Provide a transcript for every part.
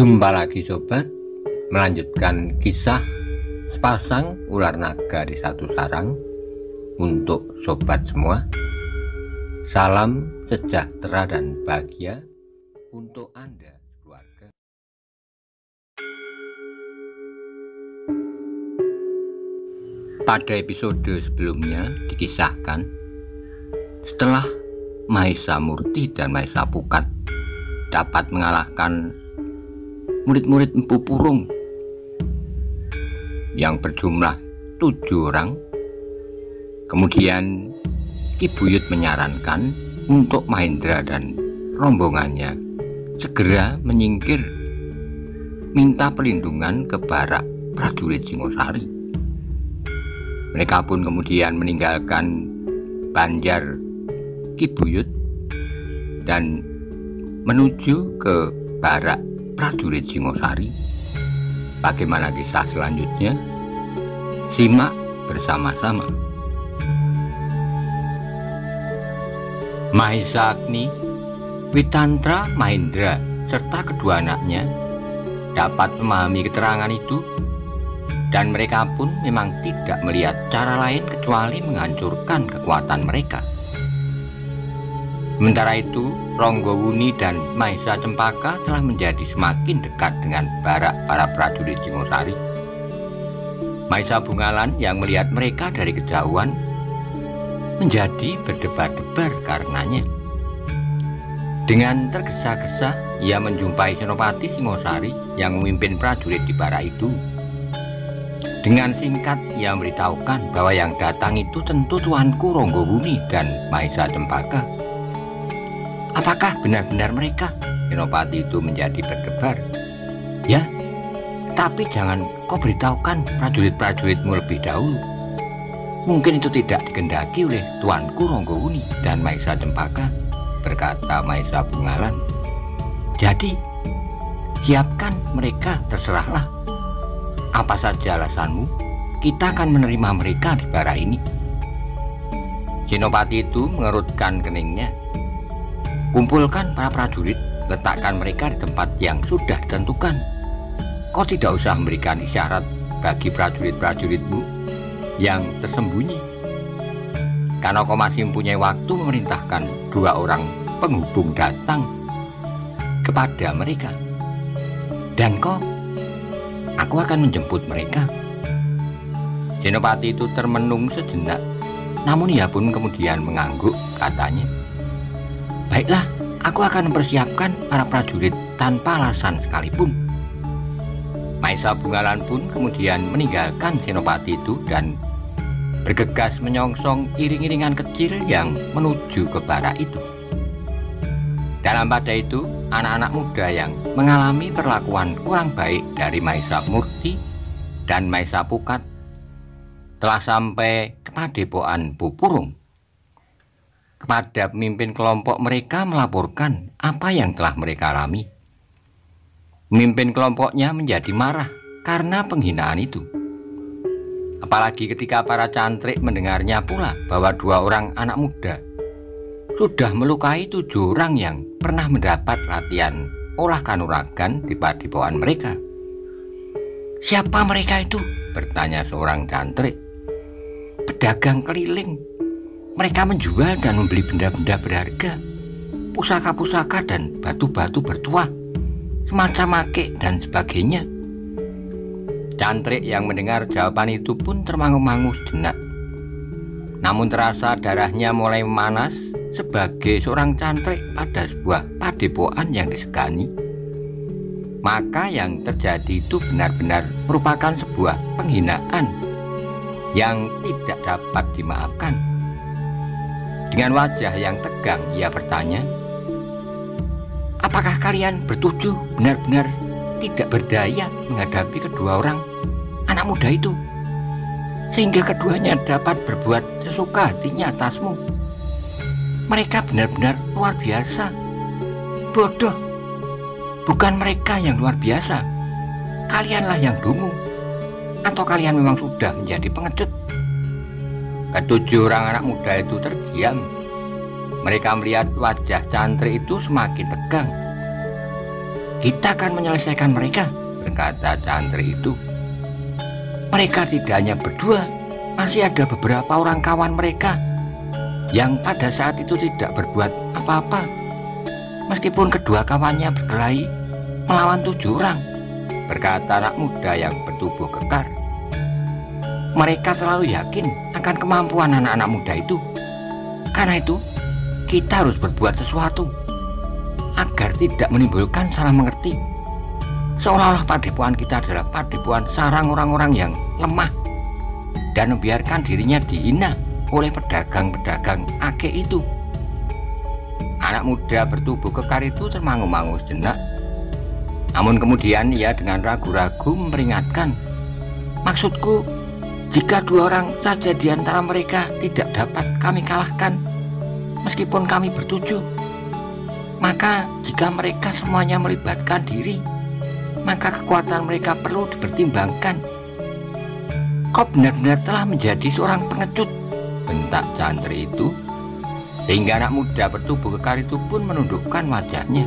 Jumpa lagi sobat, melanjutkan kisah sepasang ular naga di satu sarang. Untuk sobat semua, salam sejahtera dan bahagia untuk Anda keluarga. Pada episode sebelumnya dikisahkan, setelah Mahesa Murti dan Mahesa Pukat dapat mengalahkan murid-murid Empu Purung yang berjumlah 7 orang, kemudian Ki Buyut menyarankan untuk Mahendra dan rombongannya segera menyingkir, minta perlindungan ke barak prajurit Singosari. Mereka pun kemudian meninggalkan Banjar Ki Buyut dan menuju ke barak prajurit Singosari. Bagaimana kisah selanjutnya? Simak bersama-sama. Mahesa Agni, Witantra, Mahendra serta kedua anaknya dapat memahami keterangan itu, dan mereka pun memang tidak melihat cara lain kecuali menghancurkan kekuatan mereka. Sementara itu, Ronggowuni dan Mahesa Cempaka telah menjadi semakin dekat dengan barak para prajurit Singosari. Mahesa Bungalan yang melihat mereka dari kejauhan menjadi berdebar-debar karenanya. Dengan tergesa-gesa, ia menjumpai Senopati Singosari yang memimpin prajurit di barak itu. Dengan singkat, ia memberitahukan bahwa yang datang itu tentu tuanku Ronggowuni dan Mahesa Cempaka. Apakah benar-benar mereka? Senopati itu menjadi berdebar. Ya, tapi jangan kau beritahukan prajurit-prajuritmu lebih dahulu. Mungkin itu tidak dikehendaki oleh tuanku Ronggowuni dan Mahesa Cempaka, berkata Mahesa Bungalan. Jadi, siapkan mereka, terserahlah. Apa saja alasanmu, kita akan menerima mereka di barak ini. Senopati itu mengerutkan keningnya. Kumpulkan para prajurit, letakkan mereka di tempat yang sudah ditentukan. Kau tidak usah memberikan isyarat bagi prajurit-prajuritmu yang tersembunyi, karena kau masih mempunyai waktu memerintahkan 2 orang penghubung datang kepada mereka. Dan aku akan menjemput mereka. Senopati itu termenung sejenak, namun ia pun kemudian mengangguk, katanya, baiklah, aku akan mempersiapkan para prajurit tanpa alasan sekalipun. Mahesa Bungalan pun kemudian meninggalkan Senopati itu dan bergegas menyongsong iring-iringan kecil yang menuju ke barak itu. Dalam pada itu, anak-anak muda yang mengalami perlakuan kurang baik dari Mahesa Murti dan Mahesa Pukat telah sampai ke padepokan Empu Purung. Kepada pemimpin kelompok mereka melaporkan apa yang telah mereka alami. Pemimpin kelompoknya menjadi marah karena penghinaan itu. Apalagi ketika para cantrik mendengarnya pula bahwa 2 orang anak muda sudah melukai 7 orang yang pernah mendapat latihan olah kanuragan di padepokan mereka. Siapa mereka itu? Bertanya seorang cantrik. Pedagang keliling. Mereka menjual dan membeli benda-benda berharga, pusaka-pusaka dan batu-batu bertuah, semacam akik dan sebagainya. Cantrik yang mendengar jawaban itu pun termangu-mangu sejenak. Namun terasa darahnya mulai memanas sebagai seorang cantrik pada sebuah padepokan yang disegani. Maka yang terjadi itu benar-benar merupakan sebuah penghinaan yang tidak dapat dimaafkan. Dengan wajah yang tegang, ia bertanya, apakah kalian bertujuh benar-benar tidak berdaya menghadapi kedua orang anak muda itu, sehingga keduanya dapat berbuat sesuka hatinya atasmu? Mereka benar-benar luar biasa. Bodoh, bukan mereka yang luar biasa. Kalianlah yang dungu, atau kalian memang sudah menjadi pengecut? Ke-7 orang anak muda itu terdiam. Mereka melihat wajah cantrik itu semakin tegang. Kita akan menyelesaikan mereka, berkata cantrik itu. Mereka tidak hanya berdua, masih ada beberapa orang kawan mereka yang pada saat itu tidak berbuat apa-apa, meskipun kedua kawannya berkelahi melawan 7 orang, berkata anak muda yang bertubuh kekar. Mereka selalu yakin akan kemampuan anak-anak muda itu. Karena itu, kita harus berbuat sesuatu agar tidak menimbulkan salah mengerti, seolah-olah padepokan kita adalah padepokan sarang orang-orang yang lemah dan membiarkan dirinya dihina oleh pedagang-pedagang ake itu. Anak muda bertubuh kekar itu termangu-mangu sejenak, namun kemudian ia dengan ragu-ragu memperingatkan, maksudku, jika 2 orang saja di antara mereka tidak dapat kami kalahkan, meskipun kami ber7, maka jika mereka semuanya melibatkan diri, maka kekuatan mereka perlu dipertimbangkan. Kau benar-benar telah menjadi seorang pengecut, bentak cantrik itu, sehingga anak muda bertubuh kekar itu pun menundukkan wajahnya.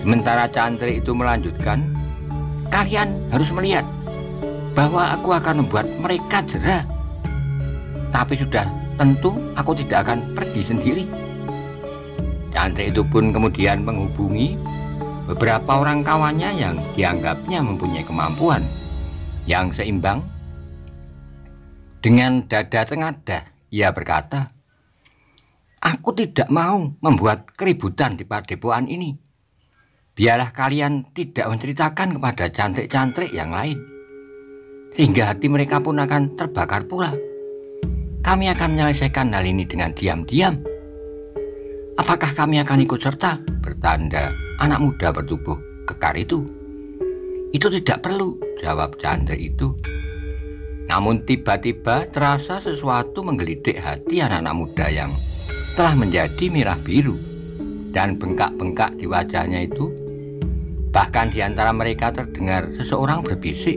Sementara cantrik itu melanjutkan, kalian harus melihat bahwa aku akan membuat mereka jera, tapi sudah tentu aku tidak akan pergi sendiri. Cantrik itu pun kemudian menghubungi beberapa orang kawannya yang dianggapnya mempunyai kemampuan yang seimbang. Dengan dada tengadah, ia berkata, aku tidak mau membuat keributan di padepokan ini. Biarlah kalian tidak menceritakan kepada cantrik-cantrik yang lain, sehingga hati mereka pun akan terbakar pula. Kami akan menyelesaikan hal ini dengan diam-diam. Apakah kami akan ikut serta? Bertanda anak muda bertubuh kekar itu. Itu tidak perlu, jawab cantrik itu. Namun tiba-tiba terasa sesuatu menggelidik hati anak-anak muda yang telah menjadi merah biru dan bengkak-bengkak di wajahnya itu. Bahkan di antara mereka terdengar seseorang berbisik,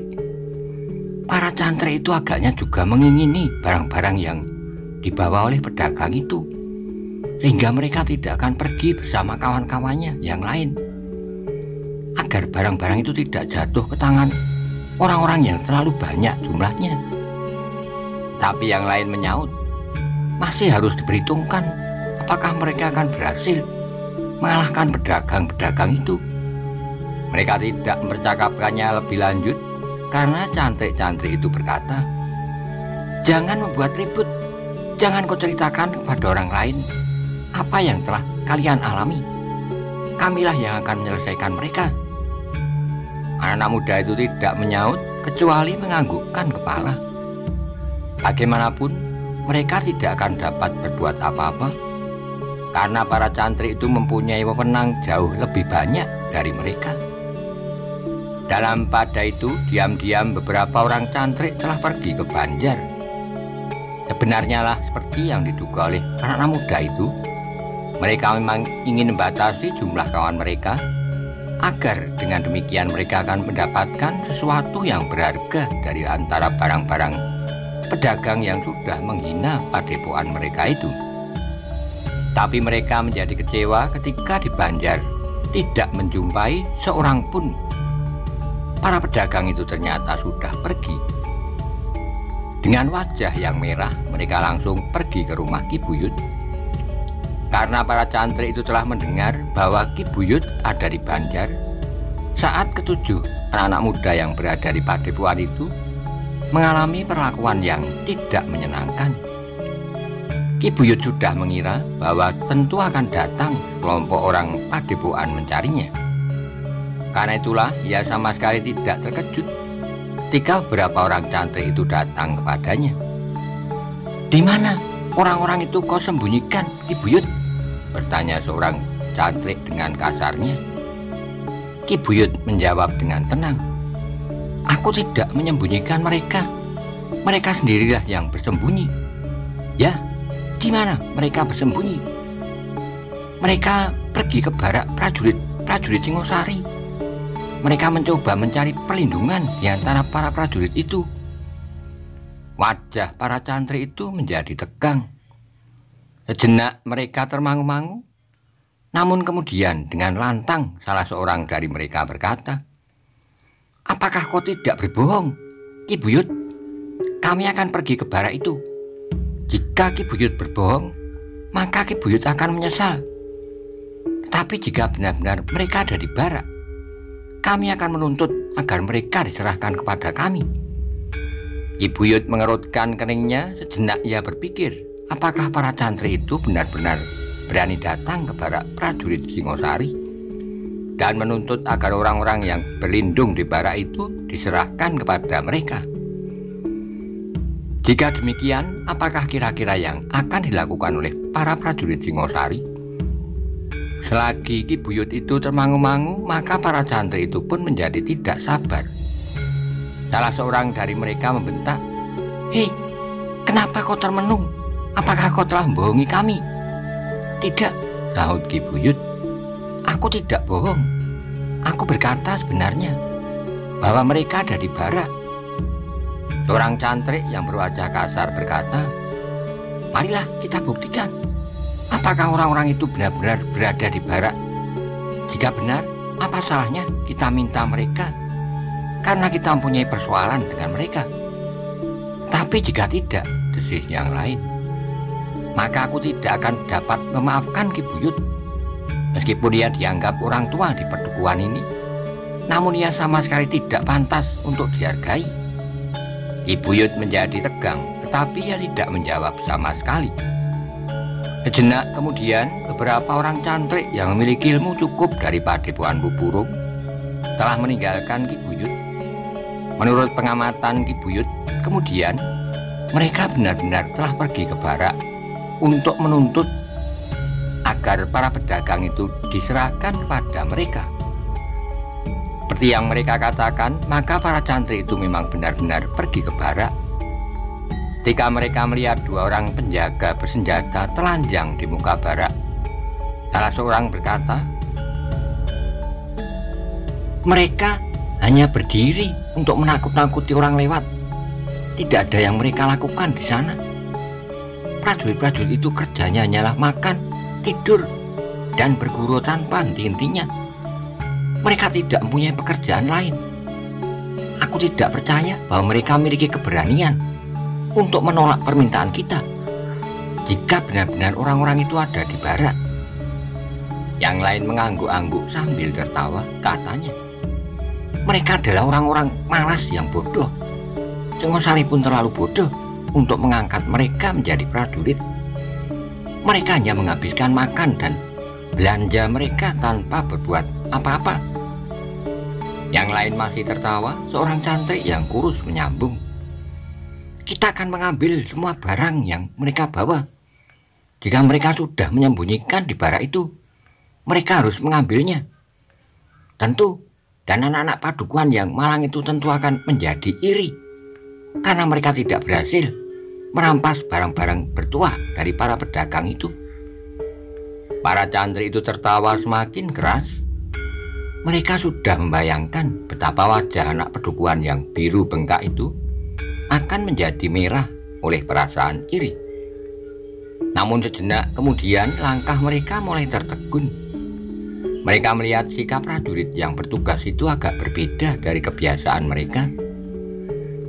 para cantrik itu agaknya juga mengingini barang-barang yang dibawa oleh pedagang itu, sehingga mereka tidak akan pergi bersama kawan-kawannya yang lain, agar barang-barang itu tidak jatuh ke tangan orang-orang yang terlalu banyak jumlahnya. Tapi yang lain menyaut, masih harus diperhitungkan apakah mereka akan berhasil mengalahkan pedagang-pedagang itu. Mereka tidak mempercakapkannya lebih lanjut karena cantrik-cantrik itu berkata, jangan membuat ribut, jangan kau ceritakan kepada orang lain apa yang telah kalian alami. Kamilah yang akan menyelesaikan mereka. Anak muda itu tidak menyaut kecuali menganggukkan kepala. Bagaimanapun mereka tidak akan dapat berbuat apa-apa, karena para cantrik itu mempunyai wewenang jauh lebih banyak dari mereka. Dalam pada itu, diam-diam beberapa orang cantrik telah pergi ke Banjar. Sebenarnya lah seperti yang diduga oleh anak muda itu, mereka memang ingin membatasi jumlah kawan mereka, agar dengan demikian mereka akan mendapatkan sesuatu yang berharga dari antara barang-barang pedagang yang sudah menghina padepokan mereka itu. Tapi mereka menjadi kecewa ketika di Banjar tidak menjumpai seorang pun. Para pedagang itu ternyata sudah pergi. Dengan wajah yang merah, mereka langsung pergi ke rumah Ki Buyut. Karena para cantrik itu telah mendengar bahwa Ki Buyut ada di Banjar, saat ketujuh anak-anak muda yang berada di padepokan itu mengalami perlakuan yang tidak menyenangkan. Ki Buyut sudah mengira bahwa tentu akan datang kelompok orang padepokan mencarinya. Karena itulah ia sama sekali tidak terkejut ketika beberapa orang cantrik itu datang kepadanya. Di mana orang-orang itu kau sembunyikan, Ki Buyut? Bertanya seorang cantrik dengan kasarnya. Ki Buyut menjawab dengan tenang, aku tidak menyembunyikan mereka. Mereka sendirilah yang bersembunyi. Ya, di mana mereka bersembunyi? Mereka pergi ke barak prajurit Singosari. Mereka mencoba mencari perlindungan di antara para prajurit itu. Wajah para cantrik itu menjadi tegang. Sejenak mereka termangu-mangu, Namun kemudian dengan lantang salah seorang dari mereka berkata, "Apakah kau tidak berbohong, Ki Buyut? Kami akan pergi ke barak itu. Jika Ki Buyut berbohong, maka Ki Buyut akan menyesal. Tetapi jika benar-benar mereka ada di barak, kami akan menuntut agar mereka diserahkan kepada kami." Ki Buyut mengerutkan keningnya. Sejenak ia berpikir, apakah para santri itu benar-benar berani datang ke barak prajurit Singosari dan menuntut agar orang-orang yang berlindung di barak itu diserahkan kepada mereka. Jika demikian, apakah kira-kira yang akan dilakukan oleh para prajurit Singosari? Selagi Ki Buyut itu termangu-mangu, maka para santri itu pun menjadi tidak sabar. Salah seorang dari mereka membentak, "Hei, kenapa kau termenung? Apakah kau telah membohongi kami?" "Tidak," sahut Ki Buyut, "aku tidak bohong. Aku berkata sebenarnya bahwa mereka ada di barak." Seorang cantrik yang berwajah kasar berkata, "Marilah kita buktikan. Apakah orang-orang itu benar-benar berada di barak? Jika benar, apa salahnya kita minta mereka? Karena kita mempunyai persoalan dengan mereka. Tapi jika tidak," desis yang lain, "maka aku tidak akan dapat memaafkan Ki Buyut. Meskipun ia dianggap orang tua di perdukuhan ini, namun ia sama sekali tidak pantas untuk dihargai." Ki Buyut menjadi tegang, tetapi ia tidak menjawab sama sekali. Sejenak kemudian, beberapa orang cantrik yang memiliki ilmu cukup dari Padepokan Pupurung telah meninggalkan Ki Buyut. Menurut pengamatan Ki Buyut, kemudian mereka benar-benar telah pergi ke barak untuk menuntut agar para pedagang itu diserahkan kepada mereka. Seperti yang mereka katakan, maka para santri itu memang benar-benar pergi ke barak. Ketika mereka melihat dua orang penjaga bersenjata telanjang di muka barak, salah seorang berkata, "Mereka hanya berdiri untuk menakut-nakuti orang lewat. Tidak ada yang mereka lakukan di sana. Prajurit-prajurit itu kerjanya hanyalah makan, tidur, dan berguru tanpa henti-hentinya. Mereka tidak mempunyai pekerjaan lain. Aku tidak percaya bahwa mereka memiliki keberanian untuk menolak permintaan kita jika benar-benar orang-orang itu ada di barak." Yang lain mengangguk-angguk sambil tertawa, katanya, "Mereka adalah orang-orang malas yang bodoh. Singosari pun terlalu bodoh untuk mengangkat mereka menjadi prajurit. Mereka hanya menghabiskan makan dan belanja mereka tanpa berbuat apa-apa." Yang lain masih tertawa. Seorang cantrik yang kurus menyambung, "Kita akan mengambil semua barang yang mereka bawa. Jika mereka sudah menyembunyikan di barak itu, mereka harus mengambilnya. Tentu, dan anak-anak padukuhan yang malang itu tentu akan menjadi iri karena mereka tidak berhasil merampas barang-barang bertuah dari para pedagang itu." Para cantrik itu tertawa semakin keras. Mereka sudah membayangkan betapa wajah anak pedukuhan yang biru bengkak itu akan menjadi merah oleh perasaan iri. Namun sejenak kemudian langkah mereka mulai tertegun. Mereka melihat sikap prajurit yang bertugas itu agak berbeda dari kebiasaan mereka.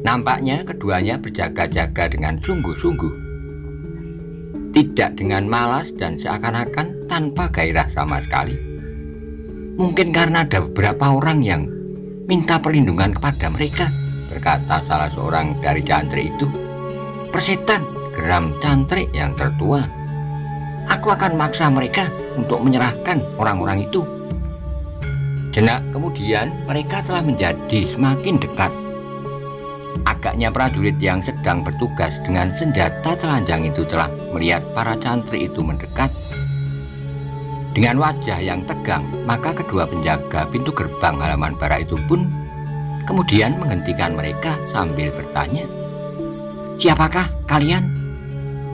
Nampaknya keduanya berjaga-jaga dengan sungguh-sungguh, tidak dengan malas dan seakan-akan tanpa gairah sama sekali. "Mungkin karena ada beberapa orang yang minta perlindungan kepada mereka," berkata salah seorang dari cantrik itu. "Persetan," geram cantrik yang tertua. "Aku akan maksa mereka untuk menyerahkan orang-orang itu." Jenak kemudian mereka telah menjadi semakin dekat. Agaknya prajurit yang sedang bertugas dengan senjata telanjang itu telah melihat para cantrik itu mendekat. Dengan wajah yang tegang, maka kedua penjaga pintu gerbang halaman barak itu pun kemudian menghentikan mereka sambil bertanya, "Siapakah kalian?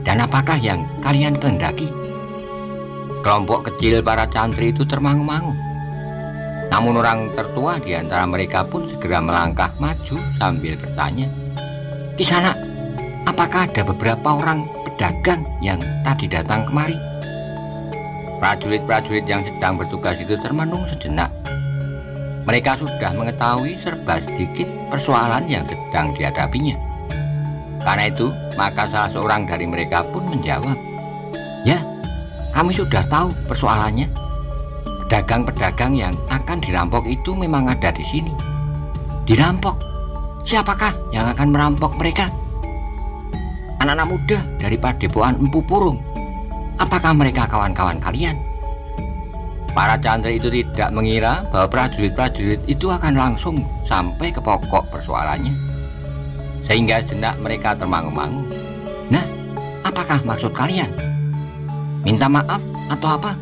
Dan apakah yang kalian kehendaki?" Kelompok kecil para santri itu termangu-mangu. Namun orang tertua di antara mereka pun segera melangkah maju sambil bertanya, "Di sana, apakah ada beberapa orang pedagang yang tadi datang kemari?" Prajurit-prajurit yang sedang bertugas itu termenung sejenak. Mereka sudah mengetahui serba sedikit persoalan yang sedang dihadapinya. Karena itu, maka salah seorang dari mereka pun menjawab, "Ya, kami sudah tahu persoalannya. Pedagang-pedagang yang akan dirampok itu memang ada di sini." "Dirampok? Siapakah yang akan merampok mereka?" "Anak-anak muda dari Padepokan Empu Purung. Apakah mereka kawan-kawan kalian?" Para cantrik itu tidak mengira bahwa prajurit-prajurit itu akan langsung sampai ke pokok persoalannya. Sehingga sejenak mereka termangu-mangu. "Nah, apakah maksud kalian? Minta maaf atau apa?"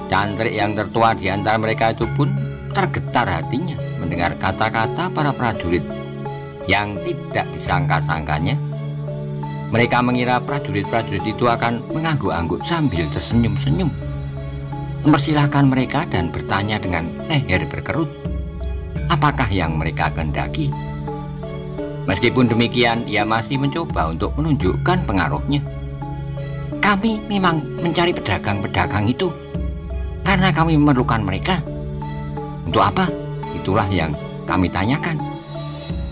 Cantrik yang tertua di antara mereka itu pun tergetar hatinya mendengar kata-kata para prajurit yang tidak disangka-sangkanya. Mereka mengira prajurit-prajurit itu akan mengangguk-angguk sambil tersenyum-senyum, mempersilahkan mereka dan bertanya dengan leher berkerut, apakah yang mereka kehendaki. Meskipun demikian, ia masih mencoba untuk menunjukkan pengaruhnya. "Kami memang mencari pedagang-pedagang itu karena kami memerlukan mereka." "Untuk apa?" "Itulah yang kami tanyakan.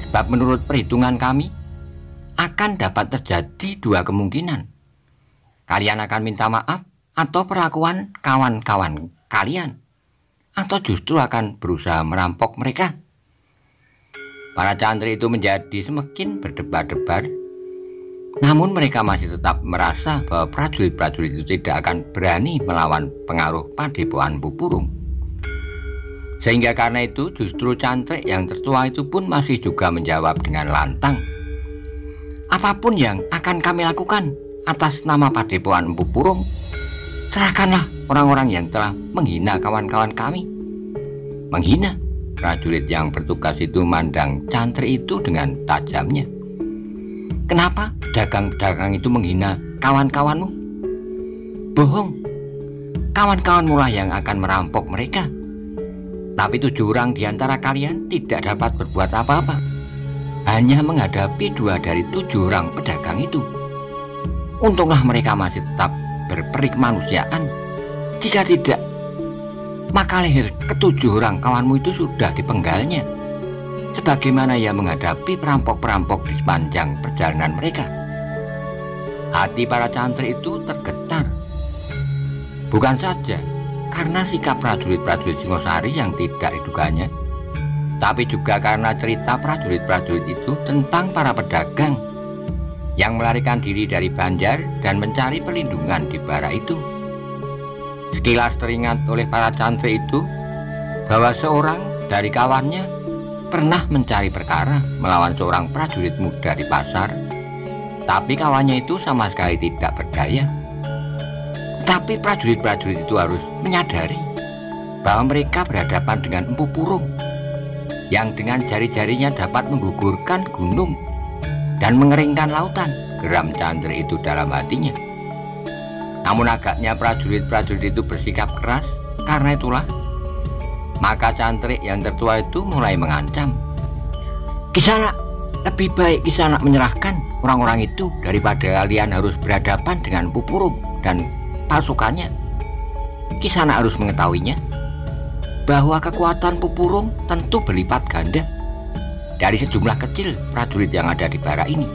Sebab menurut perhitungan kami, akan dapat terjadi dua kemungkinan. Kalian akan minta maaf atau perlakuan kawan-kawan kalian, atau justru akan berusaha merampok mereka." Para cantrik itu menjadi semakin berdebar-debar. Namun mereka masih tetap merasa bahwa prajurit-prajurit itu tidak akan berani melawan pengaruh Padepokan Empu Purung. Sehingga karena itu justru cantrik yang tertua itu pun masih juga menjawab dengan lantang, "Apapun yang akan kami lakukan atas nama Padepokan Empu Purung, serahkanlah orang-orang yang telah menghina kawan-kawan kami." "Menghina?" Prajurit yang bertugas itu memandang cantrik itu dengan tajamnya. "Kenapa pedagang-pedagang itu menghina kawan-kawanmu?" "Bohong, kawan-kawanmu lah yang akan merampok mereka. Tapi 7 orang di antara kalian tidak dapat berbuat apa-apa, hanya menghadapi 2 dari 7 orang pedagang itu. Untunglah mereka masih tetap berperi kemanusiaan. Jika tidak, maka leher ke-7 orang kawanmu itu sudah dipenggalnya, sebagaimana ia menghadapi perampok-perampok di sepanjang perjalanan mereka." Hati para cantrik itu tergetar, bukan saja karena sikap prajurit-prajurit Singosari yang tidak diduganya, tapi juga karena cerita prajurit-prajurit itu tentang para pedagang yang melarikan diri dari Banjar dan mencari perlindungan di bara itu. Sekilas teringat oleh para cantrik itu bahwa seorang dari kawannya pernah mencari perkara melawan seorang prajurit muda di pasar, tapi kawannya itu sama sekali tidak berdaya. Tapi prajurit-prajurit itu harus menyadari bahwa mereka berhadapan dengan Empu Purung yang dengan jari-jarinya dapat menggugurkan gunung dan mengeringkan lautan, geram cantrik itu dalam hatinya. Namun agaknya prajurit-prajurit itu bersikap keras. Karena itulah maka cantrik yang tertua itu mulai mengancam, "Kisanak, lebih baik Kisanak menyerahkan orang-orang itu daripada kalian harus berhadapan dengan Empu Purung dan pasukannya. Kisanak harus mengetahuinya bahwa kekuatan Empu Purung tentu berlipat ganda dari sejumlah kecil prajurit yang ada di bara ini.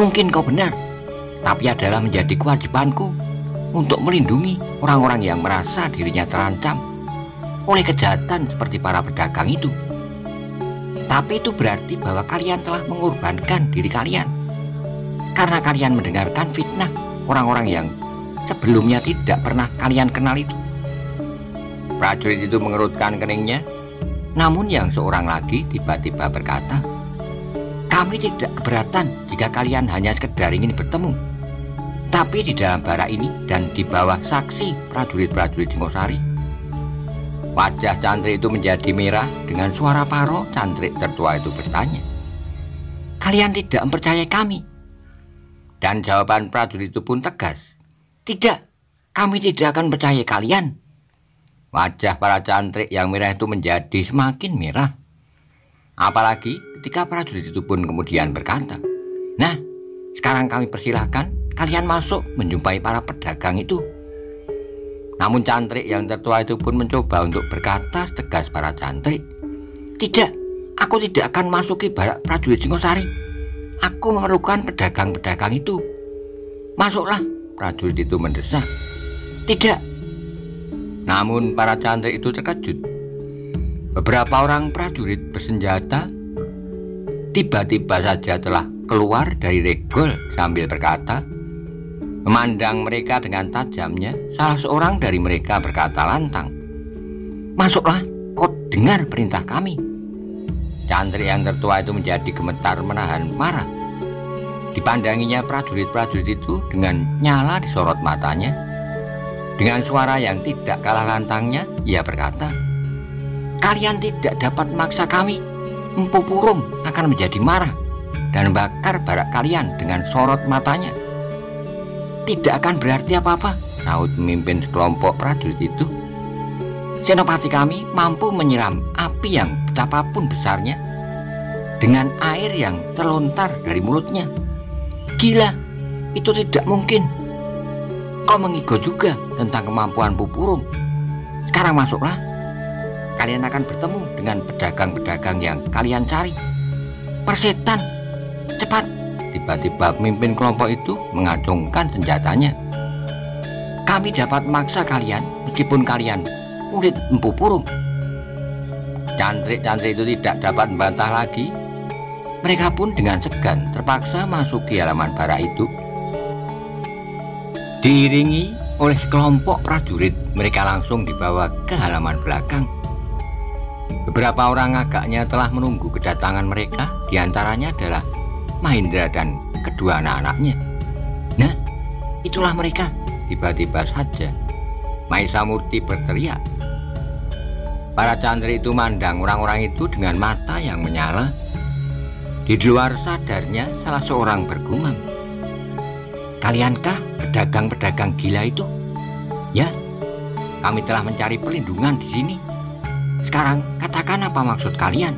Mungkin kau benar, tapi adalah menjadi kewajibanku untuk melindungi orang-orang yang merasa dirinya terancam oleh kejahatan seperti para pedagang itu. Tapi itu berarti bahwa kalian telah mengorbankan diri kalian karena kalian mendengarkan fitnah orang-orang yang sebelumnya tidak pernah kalian kenal itu." Prajurit itu mengerutkan keningnya. Namun yang seorang lagi tiba-tiba berkata, "Kami tidak keberatan jika kalian hanya sekedar ingin bertemu. Tapi di dalam bara ini dan di bawah saksi prajurit-prajurit Singosari." Wajah cantrik itu menjadi merah. Dengan suara paro, cantrik tertua itu bertanya, "Kalian tidak mempercayai kami?" Dan jawaban prajurit itu pun tegas, "Tidak, kami tidak akan percaya kalian." Wajah para cantrik yang merah itu menjadi semakin merah. Apalagi ketika prajurit itu pun kemudian berkata, "Nah, sekarang kami persilahkan kalian masuk menjumpai para pedagang itu Namun cantrik yang tertua itu pun mencoba untuk berkata tegas para cantrik. Tidak, aku tidak akan masuki barak prajurit Singosari. Aku memerlukan pedagang-pedagang itu. Masuklah, prajurit itu mendesak. Tidak. Namun para cantrik itu terkejut. Beberapa orang prajurit bersenjata tiba-tiba saja telah keluar dari regol sambil berkata, memandang mereka dengan tajamnya. Salah seorang dari mereka berkata lantang, masuklah, kau dengar perintah kami. Cantrik yang tertua itu menjadi gemetar menahan marah. Dipandanginya prajurit-prajurit itu dengan nyala di sorot matanya. Dengan suara yang tidak kalah lantangnya, ia berkata, kalian tidak dapat memaksa kami. Empu Purung akan menjadi marah dan bakar barak kalian dengan sorot matanya. Tidak akan berarti apa-apa, sahut pemimpin sekelompok prajurit itu. Senopati kami mampu menyiram api yang betapapun besarnya dengan air yang terlontar dari mulutnya. Gila, itu tidak mungkin. Kau mengigo juga tentang kemampuan Empu Purung. Sekarang masuklah. Kalian akan bertemu dengan pedagang-pedagang yang kalian cari. Persetan, cepat. Tiba-tiba pemimpin kelompok itu mengacungkan senjatanya. Kami dapat memaksa kalian meskipun kalian murid Empu Purung. Cantrik-cantrik itu tidak dapat membantah lagi. Mereka pun dengan segan terpaksa masuk di halaman barak itu. Diiringi oleh sekelompok prajurit, mereka langsung dibawa ke halaman belakang. Beberapa orang agaknya telah menunggu kedatangan mereka, diantaranya adalah Mahendra dan kedua anak-anaknya. Nah, itulah mereka. Tiba-tiba saja Mahesa Murti berteriak. Para cantrik itu mandang orang-orang itu dengan mata yang menyala. Di luar sadarnya salah seorang bergumam, kaliankah pedagang-pedagang gila itu? Ya, kami telah mencari perlindungan di sini. Sekarang katakan apa maksud kalian?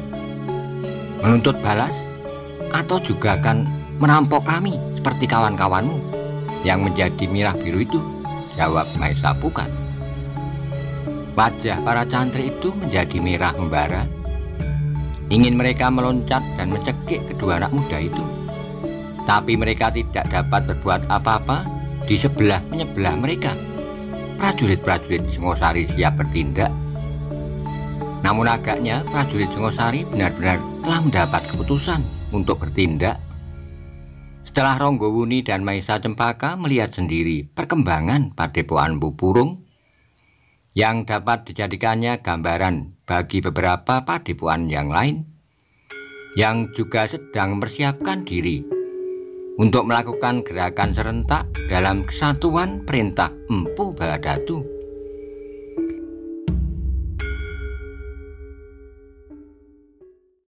Menuntut balas? Atau juga akan merampok kami seperti kawan-kawanmu yang menjadi merah biru itu? Jawab Mahesa Pukat. Wajah para cantrik itu menjadi merah membara. Ingin mereka meloncat dan mencekik kedua anak muda itu. Tapi mereka tidak dapat berbuat apa-apa. Di menyebelah mereka, prajurit-prajurit Singosari siap bertindak. Namun agaknya prajurit Singosari benar-benar telah mendapat keputusan untuk bertindak. Setelah Ronggowuni dan Mahesa Cempaka melihat sendiri perkembangan padepokan Empu Purung yang dapat dijadikannya gambaran bagi beberapa padepokan yang lain yang juga sedang mempersiapkan diri untuk melakukan gerakan serentak dalam kesatuan perintah Empu Baladatu.